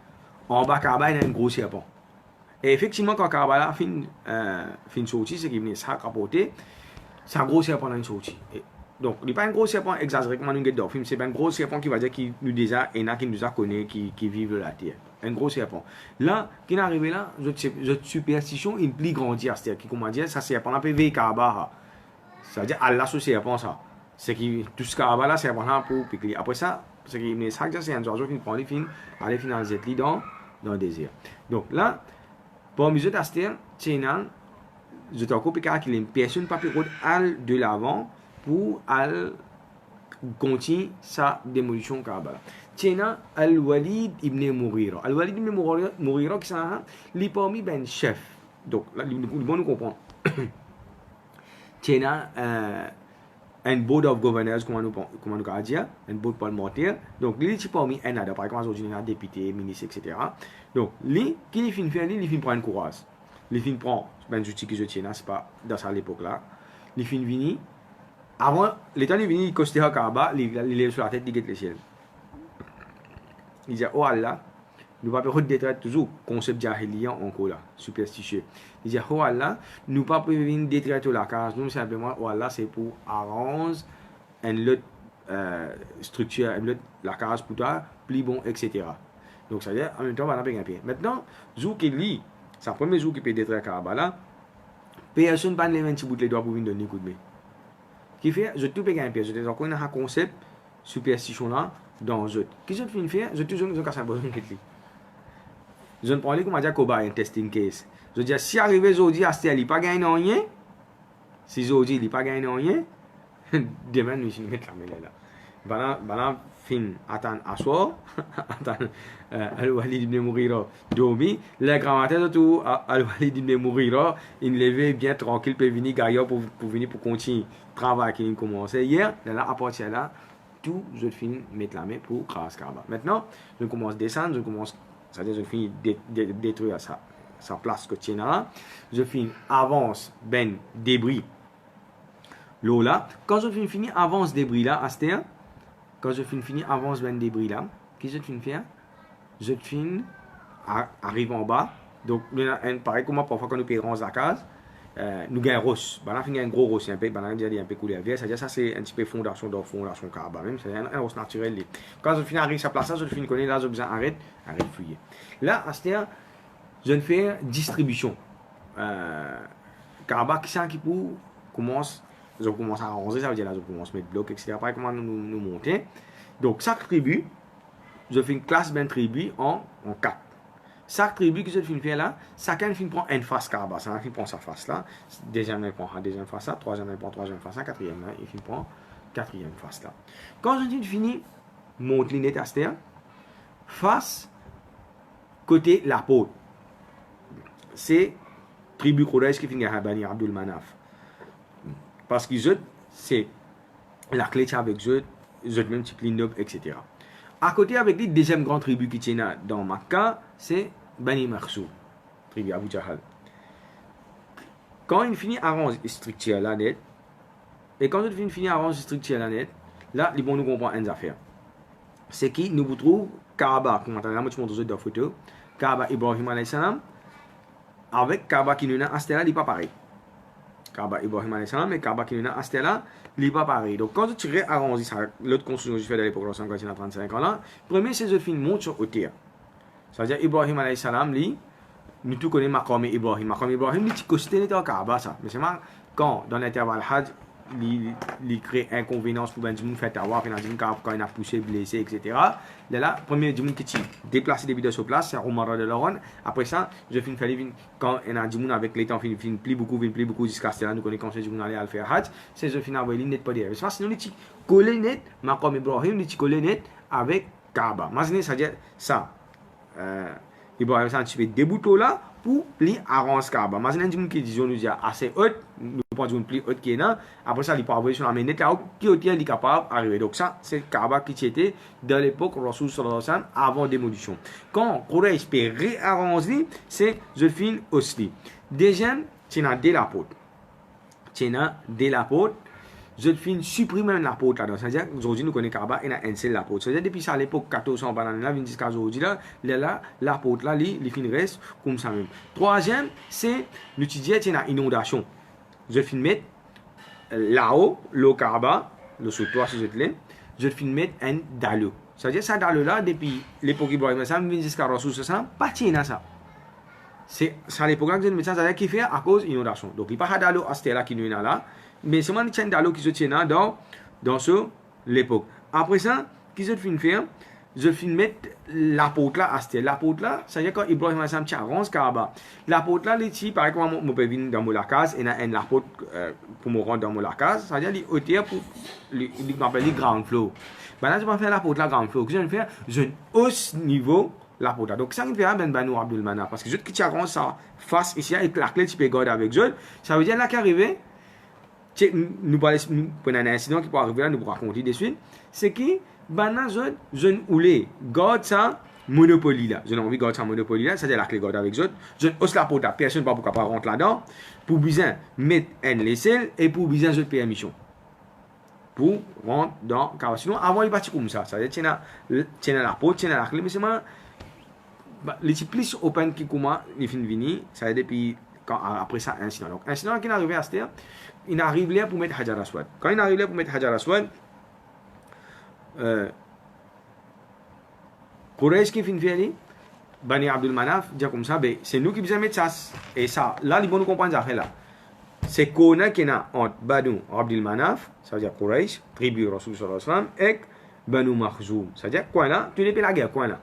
en bas, Kaaba, il y a un gros serpent. Et effectivement, quand Kaaba fin sorti, c'est qu'il venait ça rapporter, c'est un gros serpent dans une sortie. Donc, il n'est pas un gros serpent exagéré comme nous avons film, c'est un gros serpent qui va dire qu'il nous déjà, et qui nous a connu, qui vivent la terre. Un gros serpent. Là, qui est arrivé là, cette superstition, il plus grandir, c'est-à-dire qui comment dire, ça serpent là peut vivre Kaaba. Ça veut dire Allah ce serpent ça. C'est qui tout ce Kaaba là, serpent là pour piquer. Après ça, c'est qui mais ça c'est un oiseau qui prend les films, aller finir dans le désert. Donc là, pour mes autres astères, tiens, je t'en coupe car qu'il y a une personne pas plus al de l'avant pour al continuer sa démolition Kaaba. Tiens, Al-Walid ibn Mughira. Al-Walid ibn Mughira qui ça, il parmi ben chef. Donc là, il faut nous comprendre. Tiens, un board of governors, comment nous a dit, un board parlementaire. Donc, il est parmi un ad, par exemple, aujourd'hui, un député, ministre, etc. Donc, lui, qui finit faire, il finit prendre courage. Il finit prendre, ben, je dis que je tiens, c'est pas dans cette époque-là. Il finit venir. Avant, l'état il venu, il costait à Kaaba, il est sur la tête, il guette le ciel. Il dit, oh Allah, nous ne pouvons pas détruire toujours concept jahiliya encore là, superstitieux. Il dit, oh Allah, nous ne pouvons pas détruire toute la case, nous simplement, oh Allah, c'est pour arranger une autre structure, la case pour toi, plus bon, etc. Donc, ça veut dire, en même temps, on va pas gagner. Maintenant, jour qui lit, c'est le premier jour qui peut détruire Kaaba là, personne ne va lever un petit bout de les doigts pour venir donner un coup de main. Qui fait, je tout peux gagner, je dis encore un concept, superstition là, dans eux. Qu'est-ce que je fais faire? Je toujours je casse un besoin de je ne prends pas comme dire cobaye un testing case. Je dis si arrivé aujourd'hui à ce il pas gagné rien, si aujourd'hui il pas gagné rien, demain nous je mettre la mêlée là. Voilà fin attendre à soir, attendre Al-Walid ibn Mughira dormi, le grand-matin tout Al-Walid ibn Mughira, il levé bien tranquille peut venir gaillard pour venir pour continuer travail qui commencé hier, là à partir là tout, je finis mettre la main pour craser Kaaba. Maintenant, je commence à descendre, c'est-à-dire je finis détruire sa place que tient là. Je finis avance ben débris l'eau là. Quand je finis avance débris là, Astéa, quand je finis avance ben débris là, qu'est-ce que je finis faire? Je finis arrive en bas. Donc, pareil comme moi, parfois quand nous payons la case, nous gagnons rose. On a un gros rose, un peu couleur vert. C'est-à-dire ça c'est un petit peu fondation Kaaba même. C'est un rose naturel. Quand je finis arriver sa place, je finis connaître là, je besoin arrête fouiller. Là, à ce temps, je fais distribution. Kaaba qui commence à arranger, ça veut dire là, je commence à mettre bloc, etc. Après, comment nous monter. Donc, chaque tribu, je fais une classe d'un tribu en 4. Chaque tribu que je finis faire là, chacun finit prend une face Kaaba. Ça finit prend sa face là. Deuxième, il prend la deuxième face là. Troisième, il prend troisième face là. Quatrième, il finit prend quatrième face là. Quand je finis, monte l'inette à terre, face côté la peau. C'est tribu Quraysh qui finit à Bani Abdul Manaf. Parce que c'est la clé avec eux, même type etc. À côté avec les deuxième grande tribu qui tient dans Makkah, c'est Bani Makhzoum, tribu Abu Jahal. Quand il finit à ranger structure là net, et quand il finit à ranger structure là net, là, ils vont nous comprendre une affaire. C'est qui nous trouvons Kaaba, comme on a montré dans la photo, Kaaba Ibrahim alayhi salam, avec Kaaba qui nous a Astera, il n'est pas pareil. Kaaba Ibrahim alayhi salam et Kaaba qui nous a Astera, il n'est pas pareil. Donc quand tu réarranges ça, l'autre construction que je fais à l'époque, quand il a 35 ans là, premier c'est je filme monte sur hauteur. C'est-à-dire Ibrahim alayhi salam, lui, nous tous connaissons Maqam Ibrahim. Maqam Ibrahim, il costé n'était Kaaba ça. Mais c'est marrant, quand dans l'intervalle Hajj, il crée inconvénience pour ben faire avoir quand il a poussé, blessé, etc. Là, premier du monde qui déplacé des vidéos sur place, c'est Omar de Laron. Après ça, je finis faire quand il a du monde avec les temps, il plie beaucoup jusqu'à ce là, nous connaissons quand du monde aller à le faire Hajj, c'est je finis avec net pas dire. Sinon, il collé net, Maqam Ibrahim, il collé net avec Kaaba. Imaginez, c'est-à-dire ça. Ibrahim ça tu fais des boutons là pour pli arrange Kaaba. Imaginez du monde qui dit nous dire assez haute, nous prenons une pli haute qui est là, après ça il peut avoir sur la main net là qui est capable d'arriver. Donc ça c'est Kaaba qui était dans l'époque Rasul sallallahu alayhi wa sallam avant démolition. Quand Quraysh peut réarranger, c'est je finis aussi. Deuxième, c'est dans de la porte. C'est dans de la porte. Je finis supprimer la porte là-dedans. C'est-à-dire aujourd'hui nous connaissons Kaaba et on a un seul la porte. C'est-à-dire depuis ça à l'époque 1400 bananes là jusqu'à aujourd'hui là la porte là les fins reste comme ça même. Troisième c'est l'utiliser c'est une inondation. Je finis mettre là-haut le Kaaba le sous toi si je finis mettre un dallo. C'est-à-dire ça dallo là depuis l'époque Ibrahim ça jusqu'à Rasul ça pas tiens ça. C'est ça à l'époque là que je ça c'est-à-dire qui fait à cause inondation. Donc il pas dallo à ce là qui nous est là. Mais c'est moi qui tiens d'allo qui se tient dans l'époque. Après ça, qu'est-ce que je finis faire? Je finis mettre la porte là à cette la porte là, c'est-à-dire quand Ibrahim a tient ronce Kaaba. La porte là, les par exemple, moi peux venir dans mon case et la porte pour me rendre dans mon case, c'est-à-dire les hauteur pour il m'appelle les ground floor. Ben là je vais faire la porte là ground floor. Qu'est-ce que je vais faire? Je hausse niveau la porte là. Donc ça me fait ben Banu Abdul Manaf parce que je qui tiens ronce ça face ici avec la clé tu peux garder avec eux. Ça veut dire là qu'arriver nous prenons un incident qui peut arriver là, nous raconter de suite. C'est que, je ne garde ça monopoly là. Je n'ai envie de garder ça monopoly là, c'est-à-dire la clé garde avec eux. Je hausse la porte là, personne ne peut pas rentrer là-dedans. Pour bien mettre un laissel et pour bien je paye mission. Pour rentrer dans le car sinon, avant il partit comme ça. C'est-à-dire, tiens la porte, tiens la clé, mais c'est moi. Les plus open qui commencent, les fins venir, ça veut dire depuis. Après ça, incident. Donc, incident qui est arrivé à cette terre, il arrive là pour mettre Hajar Aswad. Quand il arrive là pour mettre Hajar Aswad, Quraysh qui finit faire Bani Abdul Manaf, dit comme ça, c'est nous qui besoin mettre ça. Et ça, là, ils vont nous comprendre ça là. C'est qu'on a qui est entre Banu Abdul Manaf, ça veut dire Quraysh, tribu Rasul sallallahu alayhi wa sallam, et Banu Makhzoum. Ça veut dire quoi là? Tu n'es pas la guerre, quoi là?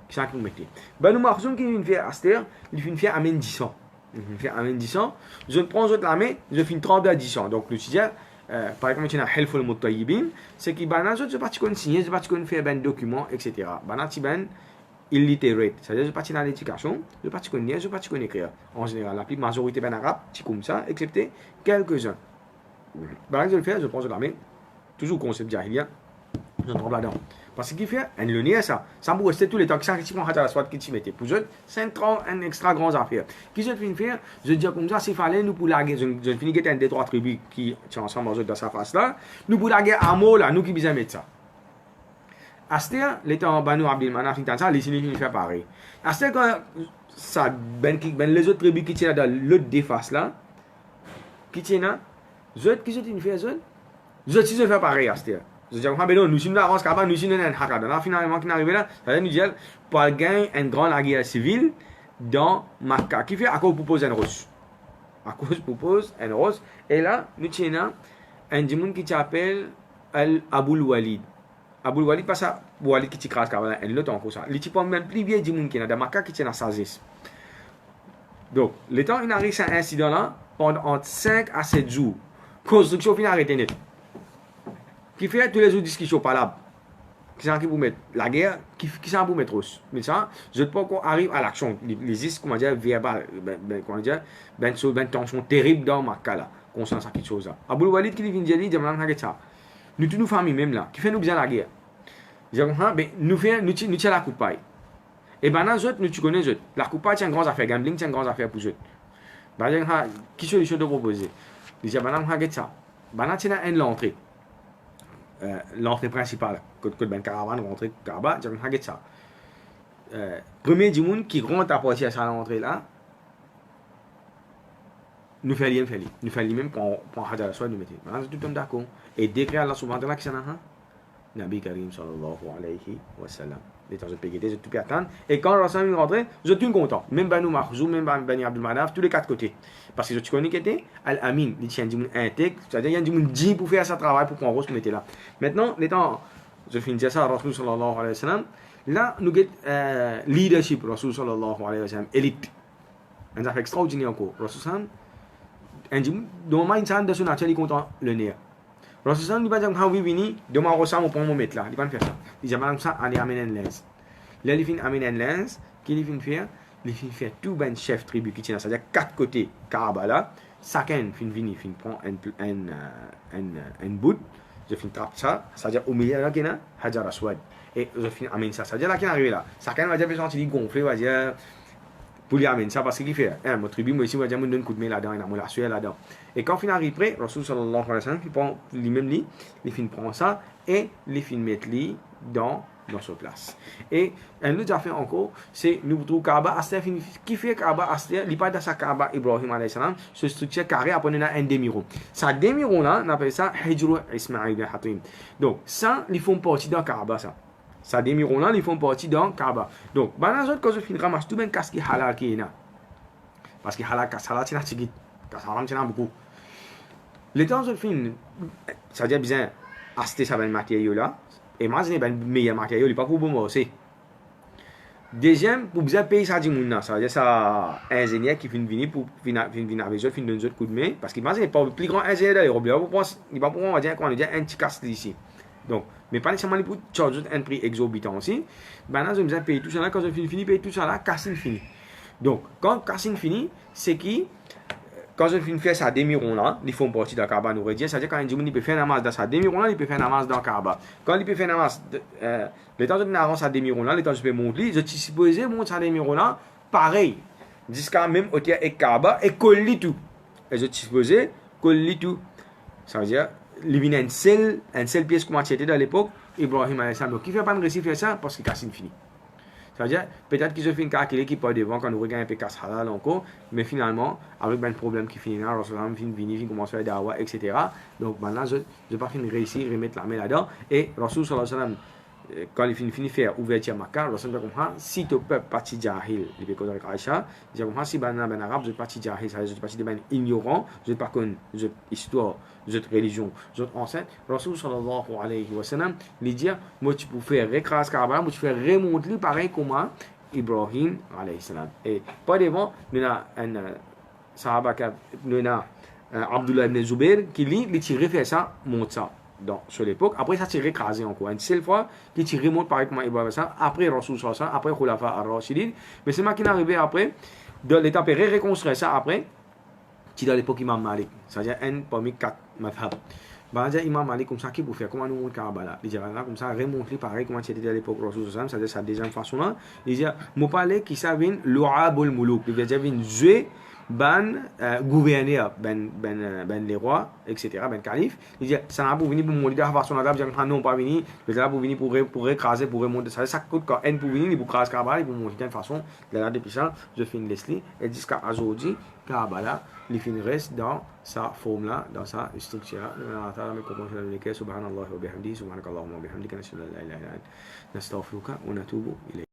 Qui ça qui nous mettait. Banu Makhzoum qui vient faire à cette terre, il finit faire Amen 10 ans. Je fais Amen 10 ans, je prends la main, je fais 30 à 10 ans. Donc, le sujet, par exemple, il y a Helful Muttayyibin, c'est qu'il y a je ne sais pas si on signer, je ne sais pas si on fait un document, etc. Il illiterate, c'est-à-dire je ne sais pas si on a l'éducation, je ne sais pas si on lire, je ne sais pas si on écrire. En général, la majorité ben arabe, c'est comme ça, excepté quelques-uns. Par exemple, je prends la main, toujours concept jahiliya, je tremble là-dedans. Parce qu'il fait un lieu ça. Ça me rester tous les temps que ça qui prend la soit qui t'y mettait. Pour eux, c'est un extra grand affaire. Qu'est-ce que je finis faire? Je dis comme ça, s'il fallait nous pour la guerre, je finis que un des trois tribus qui sont ensemble dans sa face là, nous pour la guerre à mot là, nous qui besoin mettre ça. Aster, l'état en Banu Abdul Manaf, ça, les signes faire pareil. Aster quand ça les autres tribus qui tiennent dans l'autre des faces là, qui tiennent là, qu'est-ce que tu fais je fais pareil Aster. Je dis non, nous sommes là, nous sommes là, finalement, qui arrive là, ça veut dire pour gagner une grande guerre civile dans Makkah, qui fait à cause propose un rose. À cause propose un rose. Et là, nous tenons un démon qui s'appelle Abul Walid. Abul Walid, pas ça, Walid qui t'écrase, un autre encore ça. Les types même plus vieux démon qui est dans Makkah qui tient à Sazis. Donc, le temps, il arrive à un incident là, pendant 5 à 7 jours. Construction finale arrêtée net. Qui fait tous les autres discussions parlables. qui ça qui pour mettre la guerre, qui ça pour mettre mais ça, je pas qu'on arrive à l'action, les comment dire verbal, comment dire, ben tension terrible dans ma cas là, conscience à quelque chose là. Abou Walid qui vient dire dit malang haget ça. Nous tous nous famille même là, qui fait nous bien la guerre. Je comprends, ben nous fait nous tiens la coupaille. Et ben nous autres nous tu connais autres, la coupaille c'est une grande affaire, gambling c'est une grande affaire pour eux. Ben qui solution de proposer. Dit malang haget ça. Ben c'est une l'entrée. L'entrée principale, que ben caravane rentrée Kaaba, j'ai regardé ça. Premier du monde qui rentre à partir de l'entrée là, nous fait rien, nous fait même pour Hajar al-Aswad nous mettez. Maintenant tout le monde d'accord. Et décret Allah subhanahu wa ta'ala qui s'en a, Nabi Karim sallallahu alayhi wa sallam. Les temps de PGT, je tout peux attendre. Et quand Rasul est rentré, je suis content. Même Banu Mahzoum, même Bani Abdul Manaf, tous les quatre côtés. Parce que je connais qui était Al-Amin, il tient du monde intègre, c'est-à-dire il y a du monde dit pour faire sa travail pour qu'on rose mettre là. Maintenant, les temps, je finis ça, Rasul sallallahu alayhi wa sallam, là, nous avons leadership, Rasul sallallahu alayhi wa sallam, élite. Un affaire extraordinaire encore. Rasul sallam, un dit, normalement, une salle de son nature, il est content le nez. Rasul sallam, il va dire, quand vous venez, demain, on ressent, on prend mon mettre là. Il va faire ça. Il dit, madame, ça, allez, amène un lens. Là, il fait amène un lens, qu'il vient faire. Il fait tout ben chef tribu qui tient, c'est-à-dire quatre côtés Kaaba là, chacun prend un bout, je finis trappe ça, c'est-à-dire au milieu là qu'il y a Hajar al-Aswad et je finis amène ça, c'est-à-dire là qu'il arrive là, chacun va dire besoin de gonfler, va dire pour lui amener ça parce qu'il fait, mon tribu moi ici va dire me donne un coup de main là-dedans, il a mon la sueur là-dedans. Et quand il arrive près, Rasul sallallahu alayhi wa sallam, il prend lui-même lui, il finit prend ça et il finit mettre lui dans sa place. Et un autre affaire encore, c'est nous trouvons Kaaba Aster qui fait Kaaba Aster, il pas dans sa Kaaba Ibrahim alayhi salam, ce structure carré après on a un demi-rond. Ça demi-rond là, on appelle ça Hijru Ismaïl bin Hatim. Donc ça, ils font partie dans Kaaba ça. Ça demi-rond là, ils font partie dans Kaaba. Donc, dans autres quand je finis ramasse tout ben casque qui halal qui est là. Parce que halal c'est là tigit, halal c'est là beaucoup. Les temps je finis, ça veut dire bien acheter ça ben matériau là. Et imaginez ben meilleur matériau, il pas pour bon aussi. Deuxième, pour bien payer ça du monde, ça veut dire ça ingénieur qui vient venir pour venir avec eux, fin donner coup de main parce qu'imaginez pas le plus grand ingénieur d'ailleurs, il va pour on va dire qu'on dit un petit casse ici. Donc, mais pas nécessairement pour charger un prix exorbitant aussi. Ben là, je me payer tout ça là quand je finis payer tout ça là, casting fini. Donc, quand casting fini, c'est qui quand je finis faire sa demi-rond là, ils font partie d'un Kaaba nous redire, c'est-à-dire quand un il peut faire un masse dans sa demi-rond là, il peut faire un masse dans Kaaba. Quand il peut faire un masse, le temps de venir sa demi-rond là, le temps de faire monter, je suis supposé monter sa demi-rond là, pareil, jusqu'à même au tiers et Kaaba et coller tout. Et je suis supposé coller tout. Ça veut dire, il vient une seule pièce comme c'était dans l'époque, Ibrahim alayhi salam. Donc, il ne fait pas de récit faire ça parce qu'il casse fini. Ça veut dire, peut-être qu'ils ont fait une calculé qui part devant quand nous regardons un peu casse halal encore, mais finalement, avec un problème qui finit là, Rasulallah finit, commence à faire dawa, etc. Donc maintenant, je n'ai pas fini de réussir, remettre la main là-dedans. Et Rasulallah, quand il finit de faire ouverture Makkah, Rasulallah comprend, si tu peux partir jahil, il peut connaître Aïcha, il comprend, si ben arabe, je suis parti jahil, ça veut dire, je suis parti de ben ignorant, je ne sais pas connaître histoire, cette religion, cette enceinte, Rasul sallallahu alayhi wa sallam, lui dit, moi tu peux faire recraser Kaaba, moi tu peux faire remonter pareil comme Ibrahim alayhi salam. Et pas devant, nous avons un sahaba, nous avons Abdullah ibn Zubair qui lui tire fait ça, monte ça. Sur l'époque, après ça s'est écrasé encore. Une seule fois, qui tire remonte pareil comme Ibrahim ça, après Rasul sallallahu alayhi wa sallam, après Khulafa ar-Rashidin, mais c'est moi qui est arrivé après, de l'étape reconstruire ça après, qui dans l'époque Imam Malik, c'est-à-dire un parmi quatre madhab. Ben, Imam Malik comme ça qui pour faire comment nous montre Kaaba là. Il dit là comme ça remonter pareil comment c'était à l'époque Rasul sallallahu c'est-à-dire sa deuxième façon là. Il dit mon parler qui ça vient lu'abul muluk, il veut dire vient jouer gouverneur ben les rois etc. ben calife. Il dit ça n'a pas venir pour mourir de façon là, dire non pas venir, mais là pour venir pour écraser pour remonter ça coûte quand un pour venir pour écraser Kaaba pour monter de façon là depuis ça je finis Leslie et jusqu'à aujourd'hui Kaaba là il finit reste dans sa forme là, dans sa structure là. Allah Ta'ala me comprend le subhanallah wa bihamdihi subhanakallahumma wa bihamdika nashhadu an la ilaha illa anta nastaghfiruka wa natubu ilayk.